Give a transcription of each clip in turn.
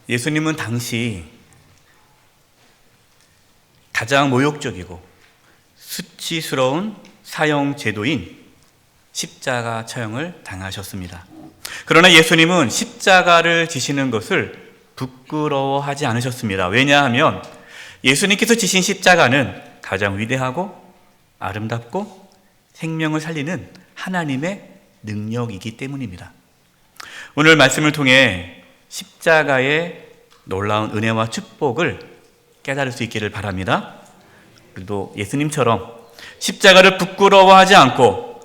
예수님은 당시 가장 모욕적이고 수치스러운 사형 제도인 십자가 처형을 당하셨습니다. 그러나 예수님은 십자가를 지시는 것을 부끄러워하지 않으셨습니다. 왜냐하면 예수님께서 지신 십자가는 가장 위대하고 아름답고 생명을 살리는 하나님의 능력이기 때문입니다. 오늘 말씀을 통해 십자가의 놀라운 은혜와 축복을 깨달을 수 있기를 바랍니다. 그래도 예수님처럼 십자가를 부끄러워하지 않고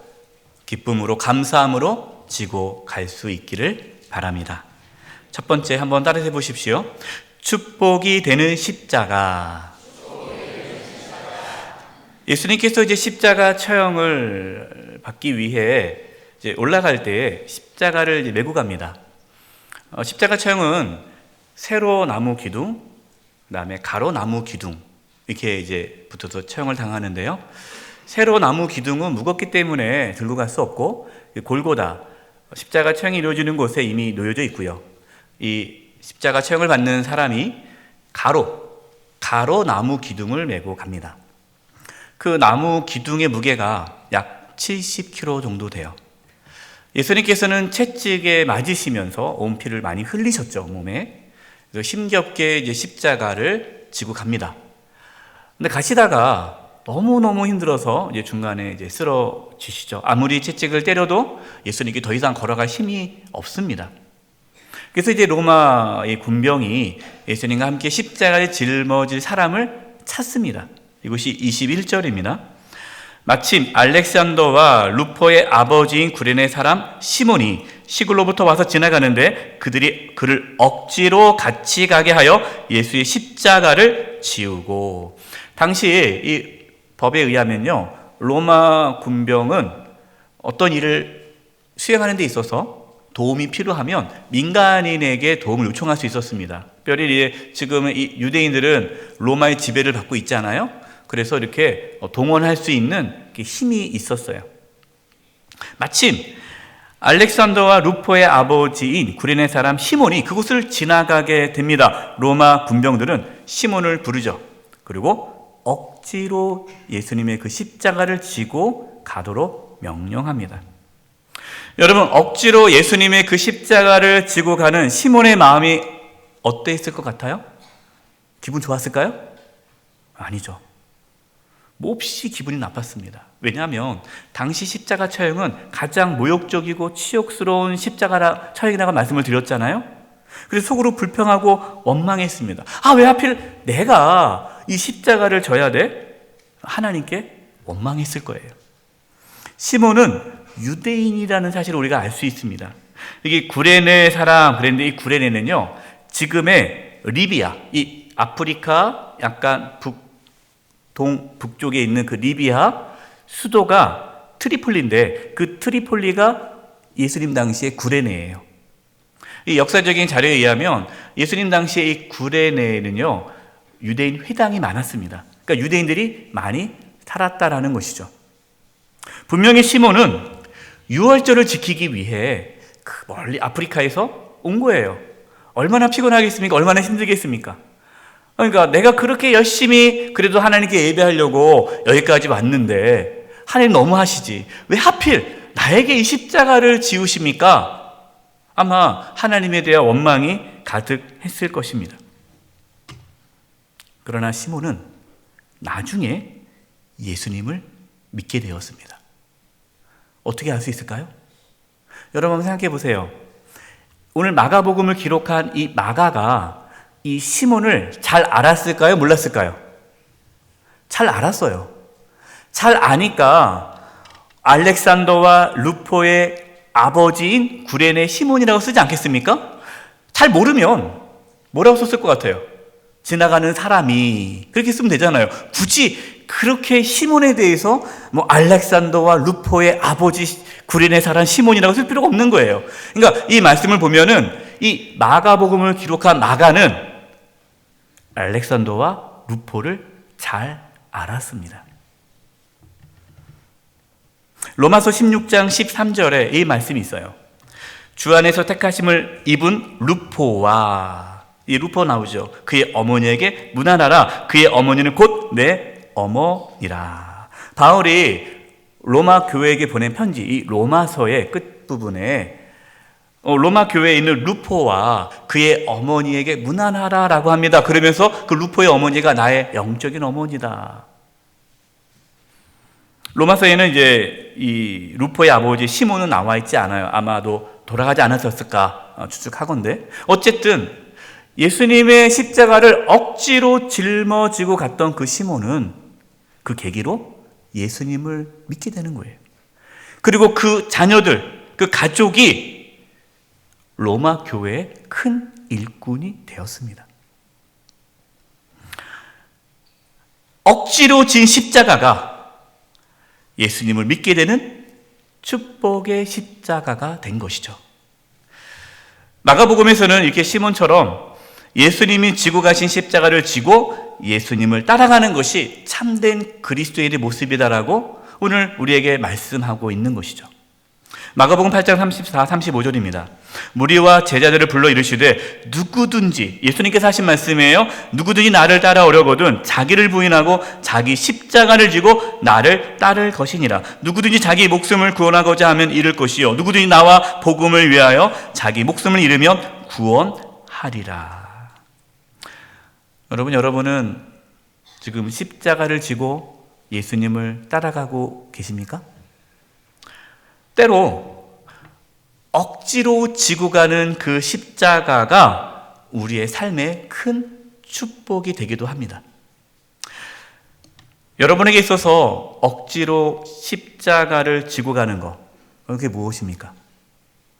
기쁨으로 감사함으로 지고 갈 수 있기를 바랍니다. 첫 번째 한번 따라해 보십시오. 축복이 되는 십자가. 예수님께서 이제 십자가 처형을 받기 위해 이제 올라갈 때 십자가를 이제 메고 갑니다. 십자가 처형은 세로 나무 기둥, 그다음에 가로 나무 기둥 이렇게 이제 붙어서 처형을 당하는데요. 세로 나무 기둥은 무겁기 때문에 들고 갈 수 없고 골고다 십자가 처형이 이루어지는 곳에 이미 놓여져 있고요. 이 십자가 처형을 받는 사람이 가로 나무 기둥을 메고 갑니다. 그 나무 기둥의 무게가 약 70kg 정도 돼요. 예수님께서는 채찍에 맞으시면서 온 피를 많이 흘리셨죠, 몸에. 그래서 힘겹게 이제 십자가를 지고 갑니다. 근데 가시다가 너무너무 힘들어서 이제 중간에 이제 쓰러지시죠. 아무리 채찍을 때려도 예수님께 더 이상 걸어갈 힘이 없습니다. 그래서 이제 로마의 군병이 예수님과 함께 십자가에 짊어질 사람을 찾습니다. 이것이 21절입니다. 마침 알렉산더와 루포의 아버지인 구레네 사람 시몬이 시골로부터 와서 지나가는데 그들이 그를 억지로 같이 가게 하여 예수의 십자가를 지우고, 당시 이 법에 의하면요, 로마 군병은 어떤 일을 수행하는 데 있어서 도움이 필요하면 민간인에게 도움을 요청할 수 있었습니다. 특별히 지금 이 유대인들은 로마의 지배를 받고 있잖아요. 그래서 이렇게 동원할 수 있는 힘이 있었어요. 마침 알렉산더와 루포의 아버지인 구레네 사람 시몬이 그곳을 지나가게 됩니다. 로마 군병들은 시몬을 부르죠. 그리고 억지로 예수님의 그 십자가를 지고 가도록 명령합니다. 여러분, 억지로 예수님의 그 십자가를 지고 가는 시몬의 마음이 어땠을 것 같아요? 기분 좋았을까요? 아니죠. 몹시 기분이 나빴습니다. 왜냐하면 당시 십자가 처형은 가장 모욕적이고 치욕스러운 십자가 처형이라고 말씀을 드렸잖아요. 그래서 속으로 불평하고 원망했습니다. 왜 하필 내가 이 십자가를 져야 돼? 하나님께 원망했을 거예요. 시몬은 유대인이라는 사실을 우리가 알 수 있습니다. 이게 구레네 사람 그랬는데, 이 구레네는요, 지금의 리비아, 이 아프리카 약간 북쪽에 있는 그 리비아 수도가 트리폴리인데, 그 트리폴리가 예수님 당시의 구레네예요. 이 역사적인 자료에 의하면 예수님 당시에 이 구레네에는요, 유대인 회당이 많았습니다. 그러니까 유대인들이 많이 살았다라는 것이죠. 분명히 시몬은 유월절을 지키기 위해 그 멀리 아프리카에서 온 거예요. 얼마나 피곤하겠습니까? 얼마나 힘들겠습니까? 그러니까 내가 그렇게 열심히 그래도 하나님께 예배하려고 여기까지 왔는데 하나님 너무 하시지, 왜 하필 나에게 이 십자가를 지우십니까? 아마 하나님에 대한 원망이 가득했을 것입니다. 그러나 시몬은 나중에 예수님을 믿게 되었습니다. 어떻게 알 수 있을까요? 여러분 한번 생각해 보세요. 오늘 마가복음을 기록한 이 마가가 이 시몬을 잘 알았을까요? 몰랐을까요? 잘 알았어요. 잘 아니까 알렉산더와 루포의 아버지인 구레네 시몬이라고 쓰지 않겠습니까? 잘 모르면 뭐라고 썼을 것 같아요? 지나가는 사람이, 그렇게 쓰면 되잖아요. 굳이 그렇게 시몬에 대해서 뭐 알렉산더와 루포의 아버지 구레네 사람 시몬이라고 쓸 필요가 없는 거예요. 그러니까 이 말씀을 보면은 이 마가복음을 기록한 마가는 알렉산더와 루포를 잘 알았습니다. 로마서 16장 13절에 이 말씀이 있어요. 주 안에서 택하심을 입은 루포와 이 루포 나오죠. 그의 어머니에게 문안하라. 그의 어머니는 곧 내 어머니라. 바울이 로마 교회에게 보낸 편지, 이 로마서의 끝부분에 로마 교회에 있는 루포와 그의 어머니에게 문안하라라고 합니다. 그러면서 그 루포의 어머니가 나의 영적인 어머니다. 로마서에는 이제 이 루포의 아버지 시몬은 나와 있지 않아요. 아마도 돌아가지 않았었을까 추측하건대. 어쨌든 예수님의 십자가를 억지로 짊어지고 갔던 그 시몬은 그 계기로 예수님을 믿게 되는 거예요. 그리고 그 자녀들, 그 가족이 로마 교회의 큰 일꾼이 되었습니다. 억지로 진 십자가가 예수님을 믿게 되는 축복의 십자가가 된 것이죠. 마가복음에서는 이렇게 시몬처럼 예수님이 지고 가신 십자가를 지고 예수님을 따라가는 것이 참된 그리스도인의 모습이다라고 오늘 우리에게 말씀하고 있는 것이죠. 마가복음 8장 34, 35절입니다. 무리와 제자들을 불러 이르시되 누구든지, 예수님께서 하신 말씀이에요. 누구든지 나를 따라오려거든 자기를 부인하고 자기 십자가를 지고 나를 따를 것이니라. 누구든지 자기 목숨을 구원하고자 하면 잃을 것이요 누구든지 나와 복음을 위하여 자기 목숨을 잃으면 구원하리라. 여러분은 지금 십자가를 지고 예수님을 따라가고 계십니까? 때로 억지로 지고 가는 그 십자가가 우리의 삶에 큰 축복이 되기도 합니다. 여러분에게 있어서 억지로 십자가를 지고 가는 것, 그게 무엇입니까?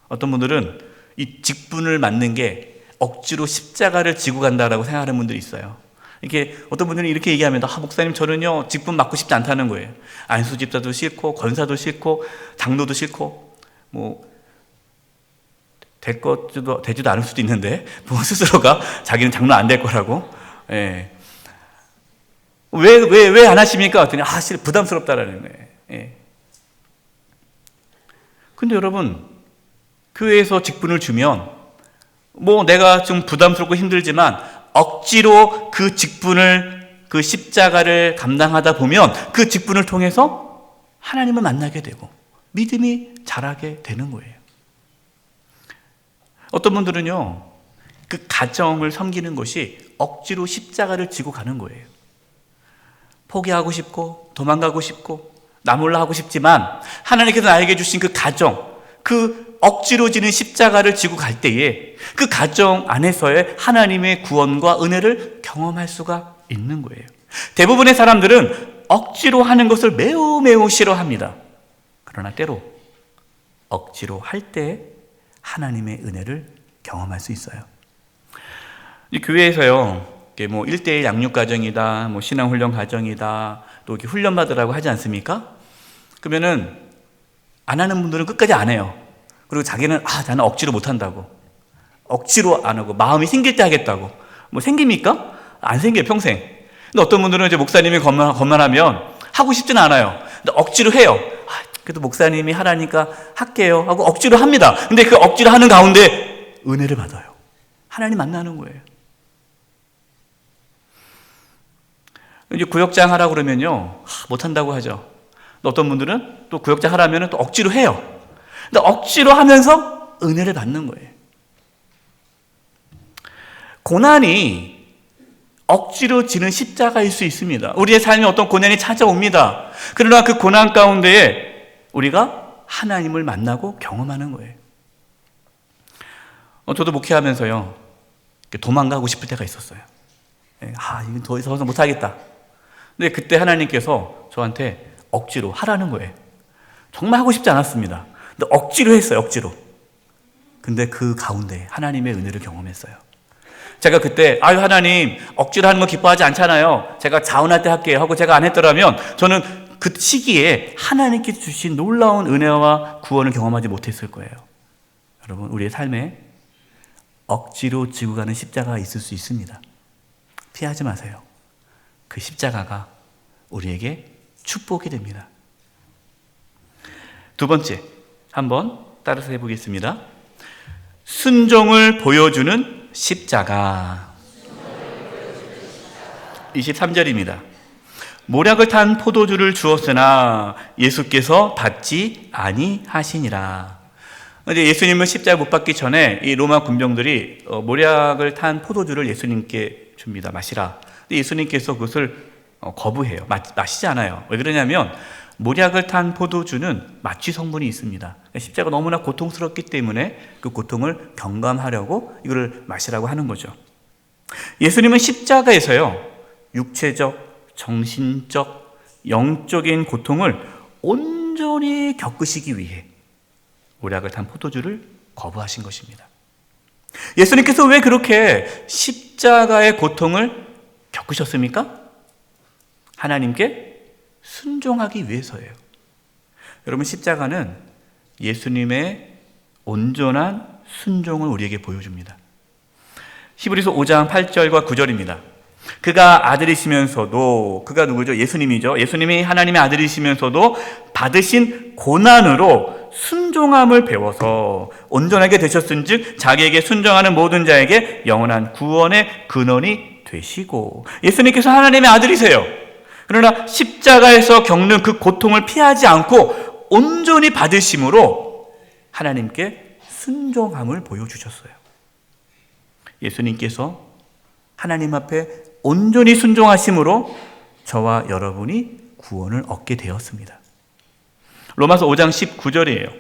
어떤 분들은 이 직분을 맡는 게 억지로 십자가를 지고 간다라고 생각하는 분들이 있어요. 이렇게 어떤 분들은 이렇게 얘기하면 목사님 저는요 직분 맡고 싶지 않다는 거예요. 안수 집사도 싫고 권사도 싫고 장로도 싫고 되지도 않을 수도 있는데 스스로가 자기는 장로 안 될 거라고. 예. 왜 안 하십니까? 그랬더니 부담스럽다라는 거예요. 예. 근데 여러분 교회에서 직분을 주면 내가 좀 부담스럽고 힘들지만 억지로 그 직분을, 그 십자가를 감당하다 보면 그 직분을 통해서 하나님을 만나게 되고 믿음이 자라게 되는 거예요. 어떤 분들은요, 그 가정을 섬기는 것이 억지로 십자가를 지고 가는 거예요. 포기하고 싶고 도망가고 싶고 나 몰라 하고 싶지만 하나님께서 나에게 주신 그 가정, 그 억지로 지는 십자가를 지고 갈 때에 그 가정 안에서의 하나님의 구원과 은혜를 경험할 수가 있는 거예요. 대부분의 사람들은 억지로 하는 것을 매우 싫어합니다. 그러나 때로 억지로 할 때 하나님의 은혜를 경험할 수 있어요. 이 교회에서요, 1:1 양육가정이다, 신앙훈련 가정이다, 또 이렇게 훈련받으라고 하지 않습니까? 그러면은 안 하는 분들은 끝까지 안 해요. 그리고 자기는 나는 억지로 못한다고, 억지로 안 하고 마음이 생길 때 하겠다고. 생깁니까? 안 생겨요, 평생. 근데 어떤 분들은 이제 목사님이 권면하면 하고 싶지는 않아요. 근데 억지로 해요. 그래도 목사님이 하라니까 할게요 하고 억지로 합니다. 근데 그 억지로 하는 가운데 은혜를 받아요. 하나님 만나는 거예요. 이제 구역장 하라고 그러면요, 못한다고 하죠. 어떤 분들은 또 구역장 하라면 또 억지로 해요. 근데 억지로 하면서 은혜를 받는 거예요. 고난이 억지로 지는 십자가일 수 있습니다. 우리의 삶에 어떤 고난이 찾아옵니다. 그러나 그 고난 가운데에 우리가 하나님을 만나고 경험하는 거예요. 저도 목회하면서요, 도망가고 싶을 때가 있었어요. 이건 더 이상 못하겠다. 근데 그때 하나님께서 저한테 억지로 하라는 거예요. 정말 하고 싶지 않았습니다. 근데 억지로 했어요, 억지로. 근데 그 가운데 하나님의 은혜를 경험했어요. 제가 그때 하나님 억지로 하는 거 기뻐하지 않잖아요. 제가 자원할 때 할게요 하고 제가 안 했더라면 저는 그 시기에 하나님께 주신 놀라운 은혜와 구원을 경험하지 못했을 거예요. 여러분, 우리의 삶에 억지로 지고 가는 십자가가 있을 수 있습니다. 피하지 마세요. 그 십자가가 우리에게 축복이 됩니다. 두 번째, 한번 따라서 해보겠습니다. 순종을 보여주는 십자가. 23절입니다. 모략을 탄 포도주를 주었으나 예수께서 받지 아니하시니라. 이제 예수님은 십자가 못 박기 전에 이 로마 군병들이 모략을 탄 포도주를 예수님께 줍니다. 마시라. 근데 예수님께서 그것을 거부해요. 마시지 않아요. 왜 그러냐면 모략을 탄 포도주는 마취 성분이 있습니다. 십자가 너무나 고통스럽기 때문에 그 고통을 경감하려고 이거를 마시라고 하는 거죠. 예수님은 십자가에서요, 육체적, 정신적, 영적인 고통을 온전히 겪으시기 위해 모략을 탄 포도주를 거부하신 것입니다. 예수님께서 왜 그렇게 십자가의 고통을 겪으셨습니까? 하나님께 순종하기 위해서예요. 여러분, 십자가는 예수님의 온전한 순종을 우리에게 보여줍니다. 히브리서 5장 8절과 9절입니다. 그가 아들이시면서도, 그가 누구죠? 예수님이죠. 예수님이 하나님의 아들이시면서도 받으신 고난으로 순종함을 배워서 온전하게 되셨은즉 자기에게 순종하는 모든 자에게 영원한 구원의 근원이 되시고. 예수님께서 하나님의 아들이세요. 그러나 십자가에서 겪는 그 고통을 피하지 않고 온전히 받으심으로 하나님께 순종함을 보여주셨어요. 예수님께서 하나님 앞에 온전히 순종하심으로 저와 여러분이 구원을 얻게 되었습니다. 로마서 5장 19절이에요.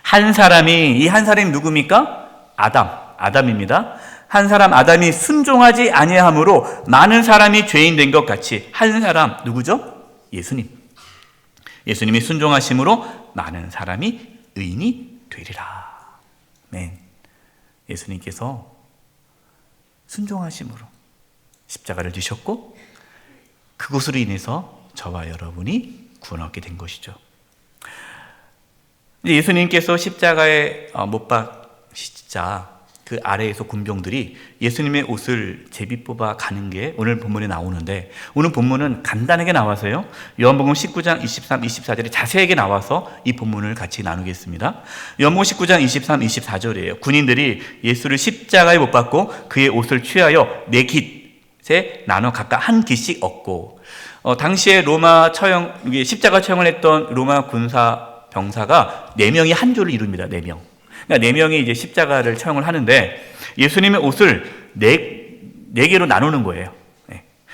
한 사람이, 이 한 사람이 누굽니까? 아담입니다. 한 사람 아담이 순종하지 아니함으로 많은 사람이 죄인 된 것 같이 한 사람, 누구죠? 예수님. 예수님이 순종하심으로 많은 사람이 의인이 되리라. 아멘. 예수님께서 순종하심으로 십자가를 지셨고 그것으로 인해서 저와 여러분이 구원 얻게 된 것이죠. 예수님께서 십자가에 못 박히시자 그 아래에서 군병들이 예수님의 옷을 제비 뽑아 가는 게 오늘 본문에 나오는데, 오늘 본문은 간단하게 나와서요, 요한복음 19장 23, 24절에 자세하게 나와서 이 본문을 같이 나누겠습니다. 요한복음 19장 23, 24절이에요. 군인들이 예수를 십자가에 못 박고 그의 옷을 취하여 네 깃에 나눠 각각 한 깃씩 얻고, 당시에 로마 처형, 십자가 처형을 했던 로마 군사 병사가 4명이 한 조를 이룹니다. 4명. 그러니까 4명이 이제 십자가를 처형을 하는데 예수님의 옷을 4개로 나누는 거예요.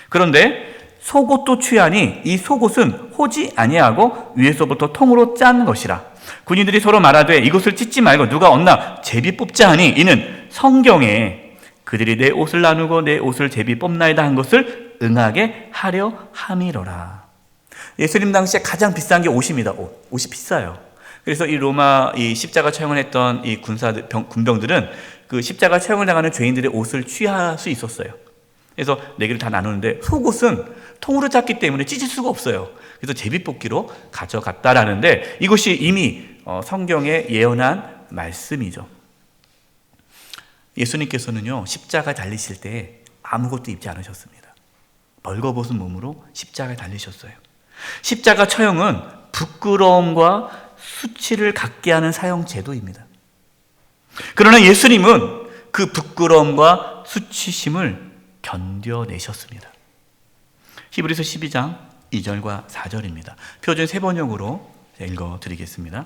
그런데 속옷도 취하니 이 속옷은 호지 아니하고 위에서부터 통으로 짠 것이라. 군인들이 서로 말하되 이것을 찢지 말고 누가 얻나 제비 뽑자 하니 이는 성경에 그들이 내 옷을 나누고 내 옷을 제비 뽑나이다 한 것을 응하게 하려 함이로라. 예수님 당시에 가장 비싼 게 옷입니다. 옷이 비싸요. 그래서 이 로마 이 십자가 처형을 했던 이 군병들은 그 십자가 처형을 당하는 죄인들의 옷을 취할 수 있었어요. 그래서 4개를 다 나누는데 속옷은 통으로 짰기 때문에 찢을 수가 없어요. 그래서 제비뽑기로 가져갔다라는데 이것이 이미 성경에 예언한 말씀이죠. 예수님께서는요, 십자가 달리실 때 아무것도 입지 않으셨습니다. 벌거벗은 몸으로 십자가에 달리셨어요. 십자가 처형은 부끄러움과 수치를 갖게 하는 사형 제도입니다. 그러나 예수님은 그 부끄러움과 수치심을 견뎌내셨습니다. 히브리서 12장 2절과 4절입니다. 표준 세번역으로 읽어드리겠습니다.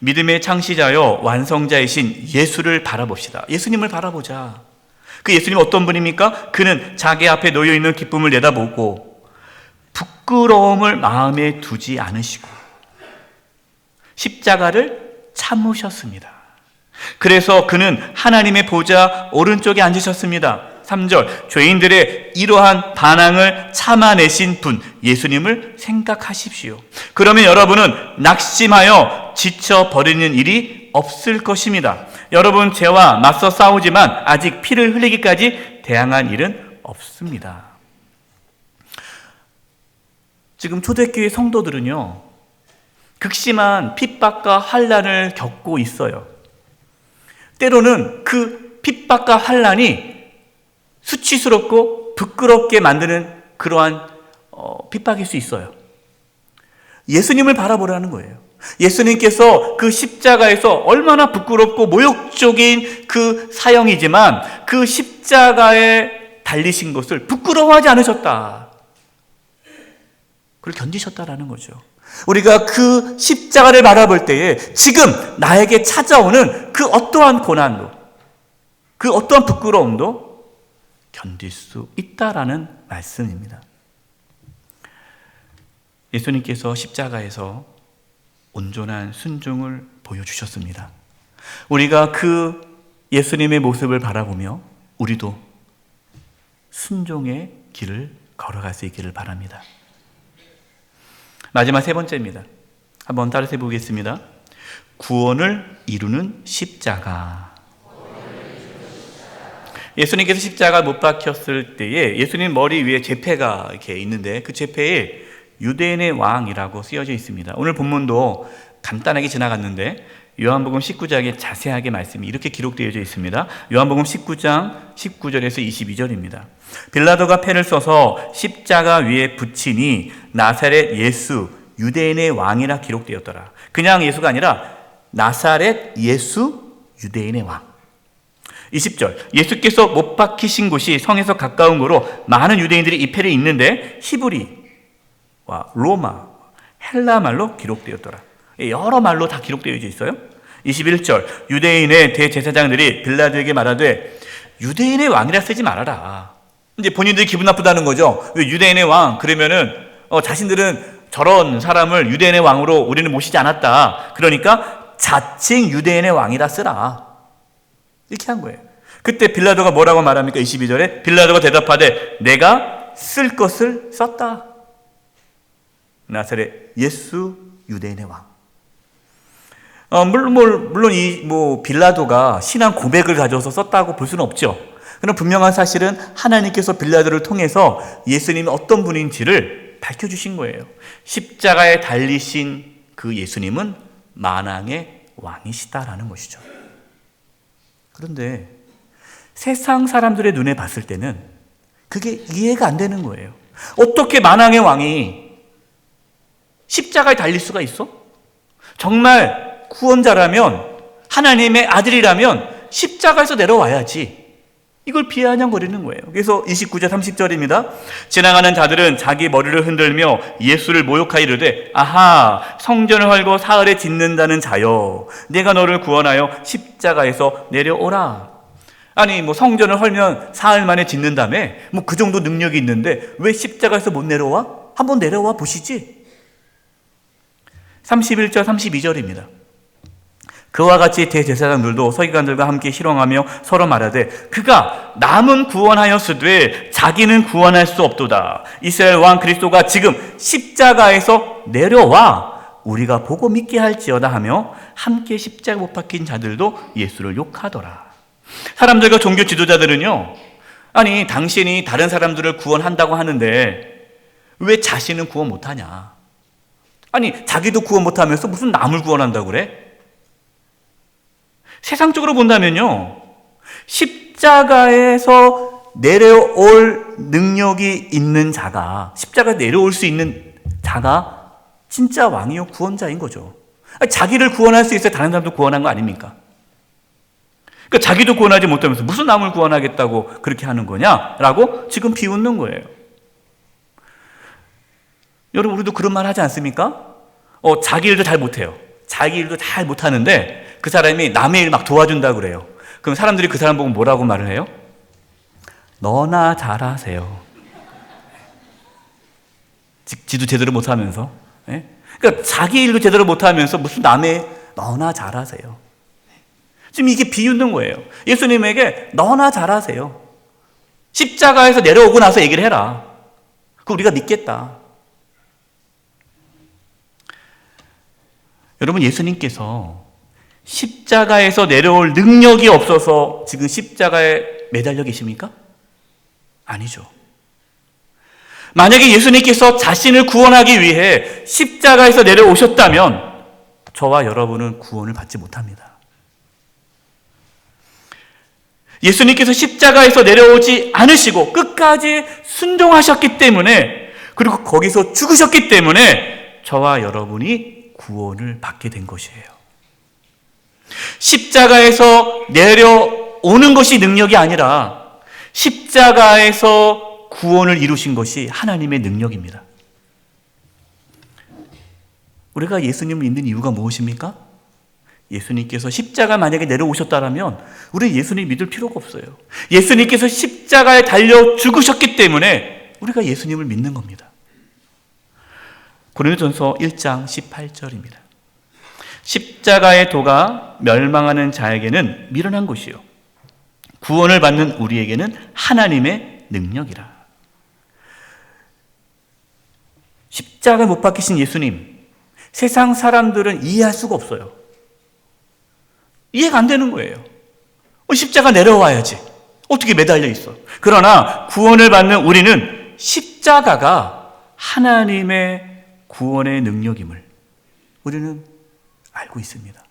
믿음의 창시자여 완성자이신 예수를 바라봅시다. 예수님을 바라보자. 그 예수님 어떤 분입니까? 그는 자기 앞에 놓여있는 기쁨을 내다보고 부끄러움을 마음에 두지 않으시고 십자가를 참으셨습니다. 그래서 그는 하나님의 보좌 오른쪽에 앉으셨습니다. 3절, 죄인들의 이러한 반항을 참아내신 분 예수님을 생각하십시오. 그러면 여러분은 낙심하여 지쳐버리는 일이 없을 것입니다. 여러분 죄와 맞서 싸우지만 아직 피를 흘리기까지 대항한 일은 없습니다. 지금 초대교회 성도들은요, 극심한 핍박과 환난을 겪고 있어요. 때로는 그 핍박과 환난이 수치스럽고 부끄럽게 만드는 그러한 핍박일 수 있어요. 예수님을 바라보라는 거예요. 예수님께서 그 십자가에서 얼마나 부끄럽고 모욕적인 그 사형이지만 그 십자가에 달리신 것을 부끄러워하지 않으셨다. 그걸 견디셨다라는 거죠. 우리가 그 십자가를 바라볼 때에 지금 나에게 찾아오는 그 어떠한 고난도, 그 어떠한 부끄러움도 견딜 수 있다라는 말씀입니다. 예수님께서 십자가에서 온전한 순종을 보여주셨습니다. 우리가 그 예수님의 모습을 바라보며 우리도 순종의 길을 걸어갈 수 있기를 바랍니다. 마지막 세 번째입니다. 한번 따라서 해보겠습니다. 구원을 이루는 십자가. 예수님께서 십자가 못 박혔을 때에 예수님 머리 위에 제패가 이렇게 있는데 그 제패에 유대인의 왕이라고 쓰여져 있습니다. 오늘 본문도 간단하게 지나갔는데 요한복음 19장에 자세하게 말씀이 이렇게 기록되어져 있습니다. 요한복음 19장 19절에서 22절입니다. 빌라도가 패를 써서 십자가 위에 붙이니 나사렛 예수 유대인의 왕이라 기록되었더라. 그냥 예수가 아니라 나사렛 예수 유대인의 왕. 20절 예수께서 못 박히신 곳이 성에서 가까운 거로 많은 유대인들이 이 패를 읽는데 히브리와 로마, 헬라 말로 기록되었더라. 여러 말로 다 기록되어 있어요. 21절 유대인의 대제사장들이 빌라도에게 말하되 유대인의 왕이라 쓰지 말아라. 이제 본인들이 기분 나쁘다는 거죠. 왜 유대인의 왕 그러면은 자신들은 저런 사람을 유대인의 왕으로 우리는 모시지 않았다. 그러니까 자칭 유대인의 왕이라 쓰라. 이렇게 한 거예요. 그때 빌라도가 뭐라고 말합니까? 22절에 빌라도가 대답하되 내가 쓸 것을 썼다. 나사렛 예수 유대인의 왕. 물론 이 빌라도가 신앙 고백을 가져서 썼다고 볼 수는 없죠. 그러나 분명한 사실은 하나님께서 빌라도를 통해서 예수님이 어떤 분인지를 밝혀주신 거예요. 십자가에 달리신 그 예수님은 만왕의 왕이시다라는 것이죠. 그런데 세상 사람들의 눈에 봤을 때는 그게 이해가 안 되는 거예요. 어떻게 만왕의 왕이 십자가에 달릴 수가 있어? 정말 구원자라면 하나님의 아들이라면 십자가에서 내려와야지. 이걸 비아냥거리는 거예요. 그래서 29절 30절입니다. 지나가는 자들은 자기 머리를 흔들며 예수를 모욕하여 이르되 아하 성전을 헐고 사흘에 짓는다는 자여 내가 너를 구원하여 십자가에서 내려오라. 아니 성전을 헐면 사흘 만에 짓는다며 그 정도 능력이 있는데 왜 십자가에서 못 내려와? 한번 내려와 보시지. 31절 32절입니다. 그와 같이 대제사장들도 서기관들과 함께 희롱하며 서로 말하되 그가 남은 구원하였으되 자기는 구원할 수 없도다. 이스라엘 왕 그리스도가 지금 십자가에서 내려와 우리가 보고 믿게 할지어다 하며 함께 십자가 못 박힌 자들도 예수를 욕하더라. 사람들과 종교 지도자들은요, 아니 당신이 다른 사람들을 구원한다고 하는데 왜 자신은 구원 못하냐? 아니 자기도 구원 못하면서 무슨 남을 구원한다고 그래? 세상적으로 본다면요, 십자가에서 내려올 능력이 있는 자가, 십자가에 내려올 수 있는 자가 진짜 왕이요 구원자인 거죠. 자기를 구원할 수 있어야 다른 사람도 구원한 거 아닙니까? 그러니까 자기도 구원하지 못하면서 무슨 남을 구원하겠다고 그렇게 하는 거냐라고 지금 비웃는 거예요. 여러분 우리도 그런 말 하지 않습니까? 자기 일도 잘 못해요. 자기 일도 잘 못하는데 그 사람이 남의 일 막 도와준다고 그래요. 그럼 사람들이 그 사람 보고 뭐라고 말을 해요? 너나 잘하세요. 지도 제대로 못하면서. 그러니까 자기 일도 제대로 못하면서 무슨 남의 너나 잘하세요. 지금 이게 비웃는 거예요. 예수님에게 너나 잘하세요. 십자가에서 내려오고 나서 얘기를 해라. 그거 우리가 믿겠다. 여러분 예수님께서 십자가에서 내려올 능력이 없어서 지금 십자가에 매달려 계십니까? 아니죠. 만약에 예수님께서 자신을 구원하기 위해 십자가에서 내려오셨다면 저와 여러분은 구원을 받지 못합니다. 예수님께서 십자가에서 내려오지 않으시고 끝까지 순종하셨기 때문에, 그리고 거기서 죽으셨기 때문에 저와 여러분이 구원을 받게 된 것이에요. 십자가에서 내려오시고 오는 것이 능력이 아니라 십자가에서 구원을 이루신 것이 하나님의 능력입니다. 우리가 예수님을 믿는 이유가 무엇입니까? 예수님께서 십자가 만약에 내려오셨다면 우리는 예수님 믿을 필요가 없어요. 예수님께서 십자가에 달려 죽으셨기 때문에 우리가 예수님을 믿는 겁니다. 고린도전서 1장 18절입니다. 십자가의 도가 멸망하는 자에게는 미련한 것이요 구원을 받는 우리에게는 하나님의 능력이라. 십자가 못 박히신 예수님, 세상 사람들은 이해할 수가 없어요. 이해가 안 되는 거예요. 십자가 내려와야지. 어떻게 매달려 있어? 그러나 구원을 받는 우리는 십자가가 하나님의 구원의 능력임을 우리는 알고 있습니다.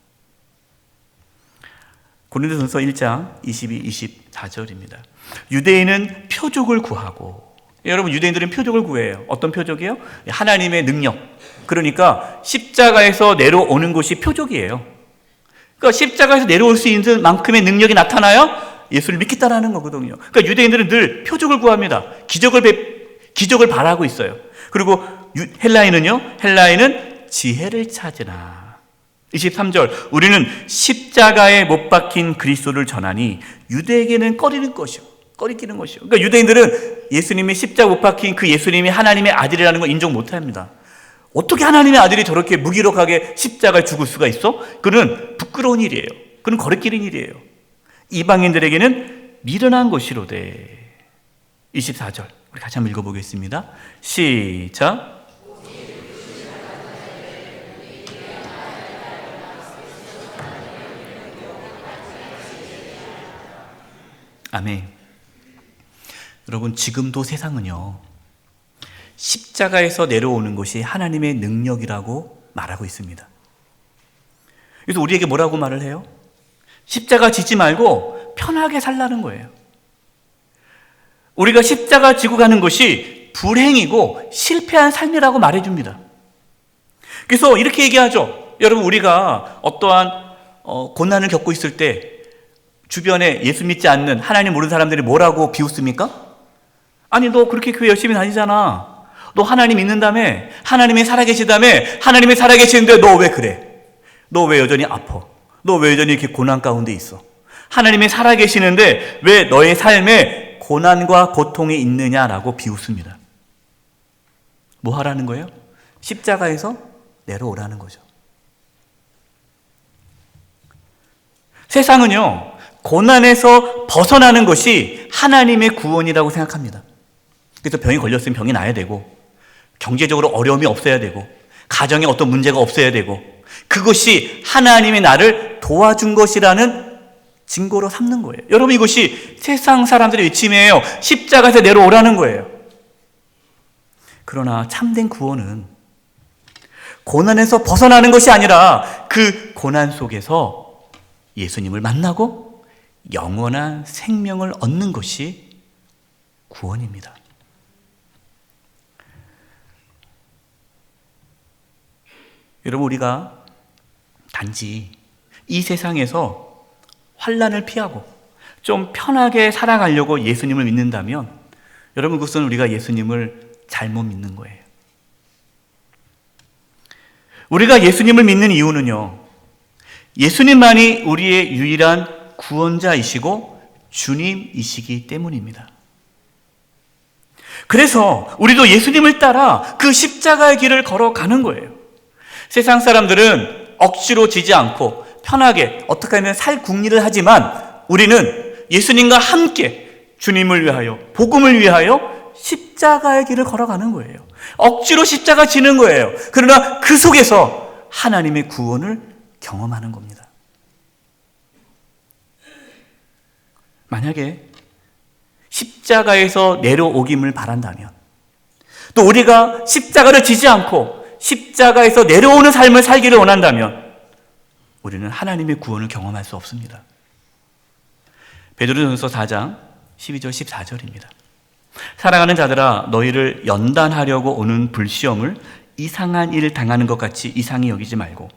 고린도전서 1장 22, 24절입니다. 유대인은 표적을 구하고, 여러분 유대인들은 표적을 구해요. 어떤 표적이에요? 하나님의 능력. 그러니까 십자가에서 내려오는 것이 표적이에요. 그러니까 십자가에서 내려올 수 있는 만큼의 능력이 나타나야 예수를 믿겠다라는 거거든요. 그러니까 유대인들은 늘 표적을 구합니다. 기적을 바라고 있어요. 그리고 헬라인은 지혜를 찾으나. 23절, 우리는 십자가에 못 박힌 그리스도를 전하니 유대에게는 꺼리끼는 것이요. 그러니까 유대인들은 예수님이 십자가 못 박힌 그 예수님이 하나님의 아들이라는 걸 인정 못합니다. 어떻게 하나님의 아들이 저렇게 무기력하게 십자가에 죽을 수가 있어? 그는 부끄러운 일이에요. 그는 거리끼는 일이에요. 이방인들에게는 미련한 것이로되. 24절, 우리 같이 한번 읽어보겠습니다. 시작. 아멘. 여러분, 지금도 세상은요, 십자가에서 내려오는 것이 하나님의 능력이라고 말하고 있습니다. 그래서 우리에게 뭐라고 말을 해요? 십자가 지지 말고 편하게 살라는 거예요. 우리가 십자가 지고 가는 것이 불행이고 실패한 삶이라고 말해줍니다. 그래서 이렇게 얘기하죠. 여러분, 우리가 어떠한 고난을 겪고 있을 때 주변에 예수 믿지 않는 하나님 모르는 사람들이 뭐라고 비웃습니까? 아니, 너 그렇게 교회 열심히 다니잖아. 너 하나님 믿는다며? 하나님이 살아계시다며? 하나님이 살아계시는데 너 왜 그래? 너 왜 여전히 아파? 너 왜 여전히 이렇게 고난 가운데 있어? 하나님이 살아계시는데 왜 너의 삶에 고난과 고통이 있느냐라고 비웃습니다. 뭐 하라는 거예요? 십자가에서 내려오라는 거죠. 세상은요, 고난에서 벗어나는 것이 하나님의 구원이라고 생각합니다. 그래서 병이 걸렸으면 병이 나야 되고, 경제적으로 어려움이 없어야 되고, 가정에 어떤 문제가 없어야 되고, 그것이 하나님이 나를 도와준 것이라는 증거로 삼는 거예요. 여러분, 이것이 세상 사람들의 외침이에요. 십자가에서 내려오라는 거예요. 그러나 참된 구원은 고난에서 벗어나는 것이 아니라 그 고난 속에서 예수님을 만나고 영원한 생명을 얻는 것이 구원입니다. 여러분, 우리가 단지 이 세상에서 환난을 피하고 좀 편하게 살아가려고 예수님을 믿는다면, 여러분, 그것은 우리가 예수님을 잘못 믿는 거예요. 우리가 예수님을 믿는 이유는요, 예수님만이 우리의 유일한 구원자이시고 주님이시기 때문입니다. 그래서 우리도 예수님을 따라 그 십자가의 길을 걸어가는 거예요. 세상 사람들은 억지로 지지 않고 편하게 어떻게 하면 살 궁리를 하지만, 우리는 예수님과 함께 주님을 위하여, 복음을 위하여 십자가의 길을 걸어가는 거예요. 억지로 십자가 지는 거예요. 그러나 그 속에서 하나님의 구원을 경험하는 겁니다. 만약에 십자가에서 내려오김을 바란다면, 또 우리가 십자가를 지지 않고 십자가에서 내려오는 삶을 살기를 원한다면, 우리는 하나님의 구원을 경험할 수 없습니다. 베드로전서 4장 12절 14절입니다. 사랑하는 자들아, 너희를 연단하려고 오는 불시험을 이상한 일을 당하는 것 같이 이상히 여기지 말고,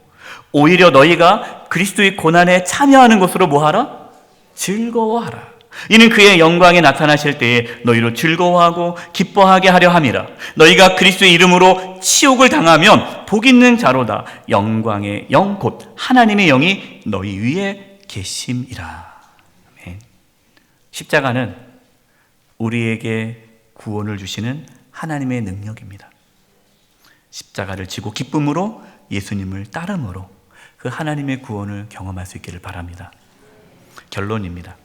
오히려 너희가 그리스도의 고난에 참여하는 것으로 뭐하라? 즐거워하라. 이는 그의 영광에 나타나실 때에 너희로 즐거워하고 기뻐하게 하려 함이라. 너희가 그리스도의 이름으로 치욕을 당하면 복 있는 자로다. 영광의 영 곧 하나님의 영이 너희 위에 계심이라. 아멘. 십자가는 우리에게 구원을 주시는 하나님의 능력입니다. 십자가를 지고 기쁨으로 예수님을 따름으로 그 하나님의 구원을 경험할 수 있기를 바랍니다. 결론입니다.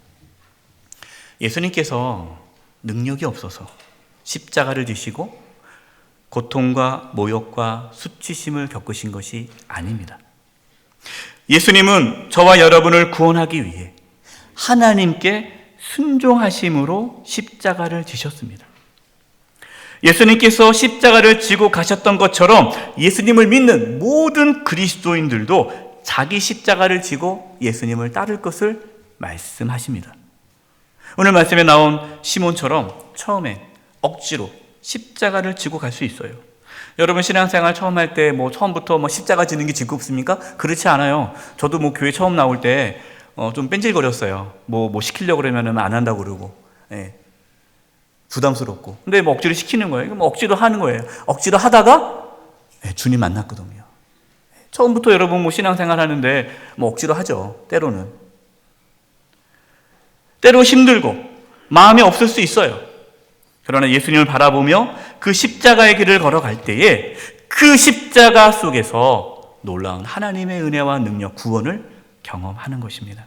예수님께서 능력이 없어서 십자가를 지시고 고통과 모욕과 수치심을 겪으신 것이 아닙니다. 예수님은 저와 여러분을 구원하기 위해 하나님께 순종하심으로 십자가를 지셨습니다. 예수님께서 십자가를 지고 가셨던 것처럼 예수님을 믿는 모든 그리스도인들도 자기 십자가를 지고 예수님을 따를 것을 말씀하십니다. 오늘 말씀에 나온 시몬처럼 처음에 억지로 십자가를 지고 갈 수 있어요. 여러분 신앙생활 처음 할 때 처음부터 십자가 지는 게 즐겁습니까? 그렇지 않아요. 저도 교회 처음 나올 때 좀 뺀질거렸어요. 시키려고 그러면 안 한다고 그러고, 예. 부담스럽고. 근데 억지로 시키는 거예요. 억지로 하는 거예요. 억지로 하다가 주님 만났거든요. 처음부터 여러분 신앙생활 하는데 억지로 하죠. 때로는. 때로 힘들고 마음이 없을 수 있어요. 그러나 예수님을 바라보며 그 십자가의 길을 걸어갈 때에 그 십자가 속에서 놀라운 하나님의 은혜와 능력, 구원을 경험하는 것입니다.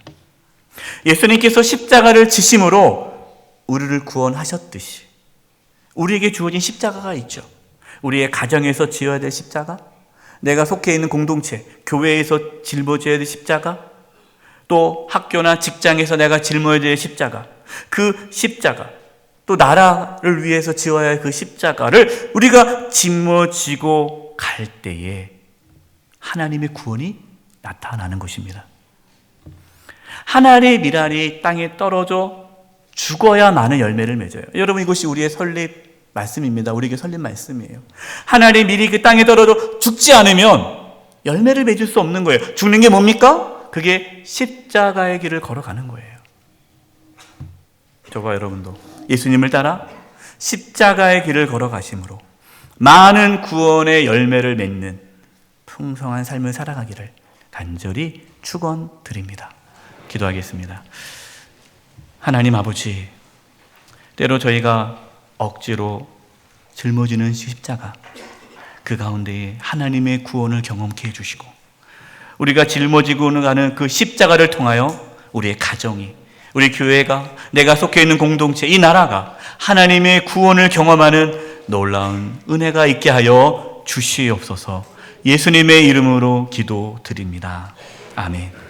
예수님께서 십자가를 지심으로 우리를 구원하셨듯이 우리에게 주어진 십자가가 있죠. 우리의 가정에서 지어야 될 십자가, 내가 속해 있는 공동체, 교회에서 짊어져야 될 십자가, 또 학교나 직장에서 내가 짊어져야 될 십자가, 그 십자가, 또 나라를 위해서 지어야 할 그 십자가를 우리가 짊어지고 갈 때에 하나님의 구원이 나타나는 것입니다. 하늘의 밀알이 땅에 떨어져 죽어야 많은 열매를 맺어요. 여러분 이것이 우리의 설립 말씀입니다. 우리에게 설립 말씀이에요. 하늘의 밀이 그 땅에 떨어져 죽지 않으면 열매를 맺을 수 없는 거예요. 죽는 게 뭡니까? 그게 십자가의 길을 걸어가는 거예요. 저와 여러분도 예수님을 따라 십자가의 길을 걸어가심으로 많은 구원의 열매를 맺는 풍성한 삶을 살아가기를 간절히 축원드립니다. 기도하겠습니다. 하나님 아버지, 때로 저희가 억지로 짊어지는 십자가, 그 가운데에 하나님의 구원을 경험케 해주시고 우리가 짊어지고 가는 그 십자가를 통하여 우리의 가정이, 우리 교회가, 내가 속해 있는 공동체, 이 나라가 하나님의 구원을 경험하는 놀라운 은혜가 있게 하여 주시옵소서. 예수님의 이름으로 기도드립니다. 아멘.